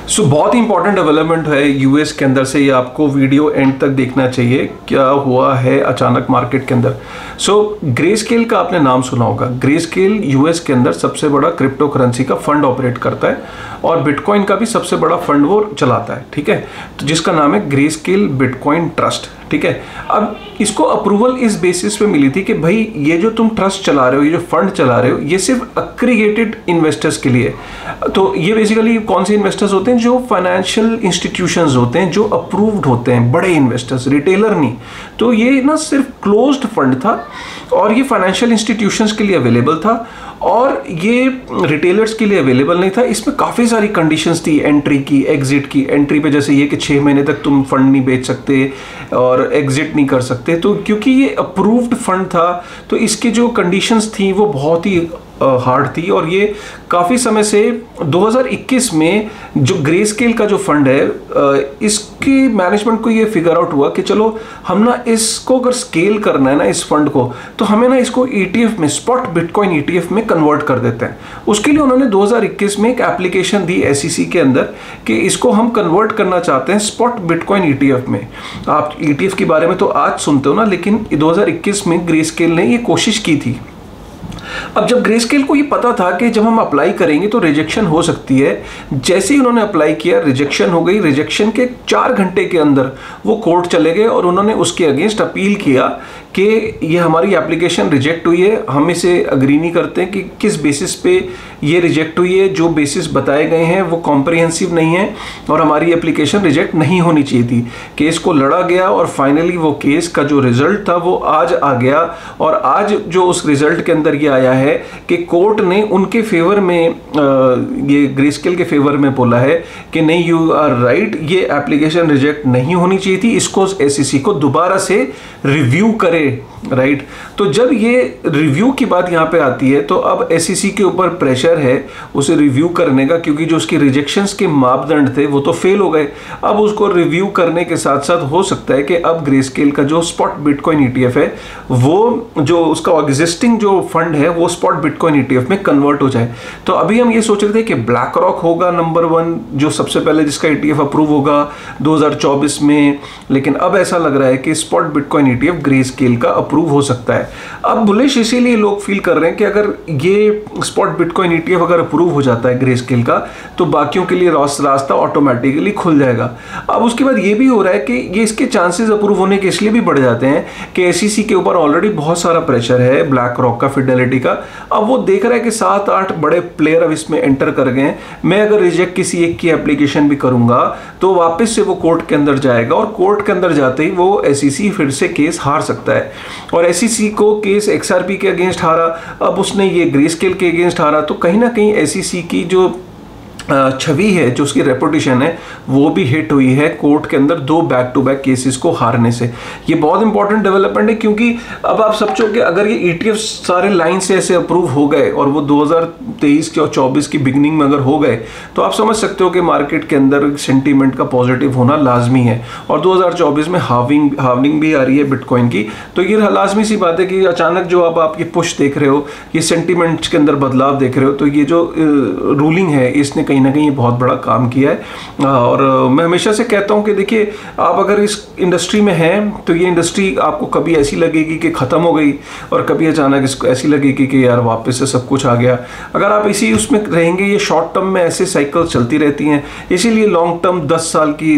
बहुत ही important development है US के अंदर से, ये आपको वीडियो एंड तक देखना चाहिए क्या हुआ है अचानक मार्केट के अंदर। ग्रेस्केल का आपने नाम सुना होगा। ग्रेस्केल यूएस के अंदर सबसे बड़ा क्रिप्टो करेंसी का फंड ऑपरेट करता है और बिटकॉइन का भी सबसे बड़ा फंड वो चलाता है, ठीक है, तो जिसका नाम है ग्रेस्केल बिटकॉइन ट्रस्ट, ठीक है। अब इसको अप्रूवल इस बेसिस पे मिली थी कि भाई ये जो तुम ट्रस्ट चला रहे हो, ये जो फंड चला रहे हो, ये सिर्फ एग्रीगेटेड इन्वेस्टर्स के लिए। तो ये बेसिकली कौन से इन्वेस्टर्स होते हैं? जो फाइनेंशियल इंस्टीट्यूशंस होते हैं, जो अप्रूव्ड होते हैं, बड़े इन्वेस्टर्स, रिटेलर नहीं। तो ये ना सिर्फ क्लोज्ड फंड था और ये फाइनेंशियल इंस्टीट्यूशंस के लिए अवेलेबल था और ये रिटेलर्स के लिए अवेलेबल नहीं था। इसमें काफ़ी सारी कंडीशंस थी एंट्री की, एग्जिट की। एंट्री पे जैसे ये कि 6 महीने तक तुम फंड नहीं बेच सकते और एग्जिट नहीं कर सकते। तो क्योंकि ये अप्रूव्ड फंड था तो इसकी जो कंडीशंस थी वो बहुत ही हार्ड थी और ये काफ़ी समय से 2021 में जो ग्रेस्केल का जो फंड है इसकी मैनेजमेंट को ये फिगर आउट हुआ कि चलो हम ना इसको अगर स्केल करना है ना इस फंड को, तो हमें ना इसको ETF में, स्पॉट बिटकॉइन ETF में कन्वर्ट कर देते हैं। उसके लिए उन्होंने 2021 में एक एप्लीकेशन दी SEC के अंदर कि इसको हम कन्वर्ट करना चाहते हैं स्पॉट बिटकॉइन ETF में। आप ETF के बारे में तो आज सुनते हो ना, लेकिन 2021 में ग्रेस्केल ने ये कोशिश की थी। अब जब ग्रेस्केल को ये पता था कि जब हम अप्लाई करेंगे तो रिजेक्शन हो सकती है, जैसे ही उन्होंने अप्लाई किया रिजेक्शन हो गई। रिजेक्शन के 4 घंटे के अंदर वो कोर्ट चले गए और उन्होंने उसके अगेंस्ट अपील किया कि ये हमारी एप्लीकेशन रिजेक्ट हुई है, हम इसे अग्री नहीं करते हैं कि किस बेसिस पे ये रिजेक्ट हुई है, जो बेसिस बताए गए हैं वो कॉम्प्रिहेंसिव नहीं है और हमारी एप्लीकेशन रिजेक्ट नहीं होनी चाहिए थी। केस को लड़ा गया और फाइनली वो केस का जो रिजल्ट था वो आज आ गया और आज जो उस रिजल्ट के अंदर ये आया है कि कोर्ट ने उनके फेवर में ये ग्रेस्केल के फेवर में बोला है कि नहीं, यू आर राइट, ये एप्लीकेशन रिजेक्ट नहीं होनी चाहिए थी, इसको SEC को दोबारा से रिव्यू करे, राइट। तो जब ये रिव्यू की बात यहाँ पे आती है तो अब SEC के ऊपर प्रेशर है उसे रिव्यू करने का, क्योंकि जो उसके रिजेक्शंस के मापदंड थे वो तो फेल हो गए। अब उसको रिव्यू करने के साथ साथ हो सकता है कि अब ग्रेस्केल का जो स्पॉट बिटकॉइन ETF है वो जो उसका एग्जिस्टिंग जो फंड है वो स्पॉट बिटकॉइन ETF में कन्वर्ट हो जाए। तो अभी हम ये सोच रहे थे कि ब्लैक रॉक होगा नंबर 1 जो सबसे पहले जिसका ETF अप्रूव होगा 2024 में, लेकिन अब ऐसा लग रहा है कि स्पॉट बिटकॉइन ETF ग्रेस्केल का अप्रूव हो सकता है। अब बुलिश इसीलिए लोग फील कर रहे हैं कि अगर ये स्पॉट बिटकॉइन ETF अगर अप्रूव हो जाता है ग्रेस्केल का तो बाकियों के लिए रास्ता ऑटोमेटिकली खुल जाएगा। अब उसके बाद ये भी हो रहा है कि ये इसके चांसेस अप्रूव होने के इसलिए भी बढ़ जाते हैं कि SEC के ऊपर ऑलरेडी बहुत सारा प्रेशर है, ब्लैक रॉक का, फिडेलिटी का। अब वो देख रहा है कि 7-8 बड़े प्लेयर अब इसमें एंटर कर गए हैं। मैं अगर रिजेक्ट किसी एक की एप्लीकेशन भी करूंगा तो वापस से वो कोर्ट के अंदर जाएगा और कोर्ट के अंदर जाते ही वो SEC फिर से केस हार सकता है। और SEC को केस XRP के अगेंस्ट हारा, अब उसने ये ग्रेस्केल के अगेंस्ट हारा, तो कहीं ना कहीं SEC की जो छवि है, जो उसकी रेपुटेशन है, वो भी हिट हुई है कोर्ट के अंदर 2 बैक टू बैक केसेस को हारने से। ये बहुत इंपॉर्टेंट डेवलपमेंट है क्योंकि अब आप समझो कि अगर ये ETF सारे लाइन से ऐसे अप्रूव हो गए और वो 2023 के और 24 की बिगनिंग में अगर हो गए तो आप समझ सकते हो कि मार्केट के अंदर सेंटीमेंट का पॉजिटिव होना लाजमी है। और 2024 में हार्वनिंग भी आ रही है बिटकॉइन की, तो ये लाजमी सी बात है कि अचानक जो अब आप ये पुश देख रहे हो, ये सेंटीमेंट के अंदर बदलाव देख रहे हो, तो ये जो रूलिंग है इसने कहीं ना कहीं ये बहुत बड़ा काम किया है। और मैं हमेशा से कहता हूं कि देखिए, आप अगर इस इंडस्ट्री में हैं तो ये इंडस्ट्री आपको कभी ऐसी लगेगी कि ख़त्म हो गई और कभी अचानक इसको ऐसी लगेगी कि यार वापस से सब कुछ आ गया। अगर आप इसी उसमें रहेंगे, ये शॉर्ट टर्म में ऐसे साइकिल्स चलती रहती हैं, इसीलिए लॉन्ग टर्म 10 साल की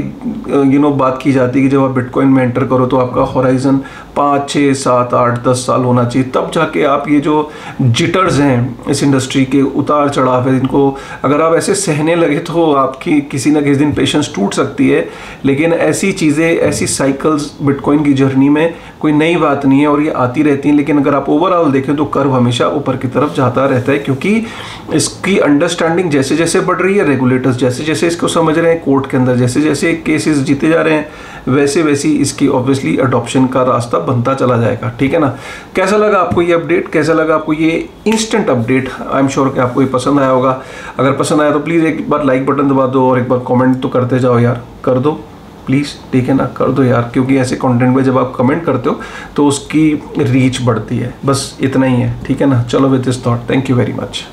बात की जाती है कि जब आप बिटकॉइन में एंटर करो तो आपका होराइजन 5, 6, 7, 8, 10 साल होना चाहिए, तब जाके आप ये जो जिटर्स हैं इस इंडस्ट्री के, उतार चढ़ाव है, इनको अगर आप ऐसे सहने लगे तो आपकी किसी ना किसी दिन पेशेंस टूट सकती है। लेकिन ऐसी चीज़ें, ऐसी साइकिल्स बिटकॉइन की जर्नी में कोई नई बात नहीं है और ये आती रहती हैं। लेकिन अगर आप ओवरऑल देखें तो कर्व हमेशा ऊपर की तरफ जाता रहता है, क्योंकि इसकी अंडरस्टैंडिंग जैसे जैसे बढ़ रही है, रेगुलेटर्स जैसे जैसे इसको समझ रहे हैं, कोर्ट के अंदर जैसे जैसे केसेस जीते जा रहे हैं, वैसे वैसे इसकी ऑब्वियसली अडॉप्शन का रास्ता बनता चला जाएगा। ठीक है ना। कैसा लगा आपको ये अपडेट, कैसा लगा आपको ये instant update? I am sure कि आपको ये पसंद आया होगा। अगर पसंद आया तो प्लीज़ एक बार लाइक बटन दबा दो और एक बार कमेंट तो करते जाओ यार, कर दो प्लीज़, ठीक है ना, कर दो यार, क्योंकि ऐसे कंटेंट में जब आप कमेंट करते हो तो उसकी रीच बढ़ती है। बस इतना ही है, ठीक है ना। चलो with this thought, thank you very much.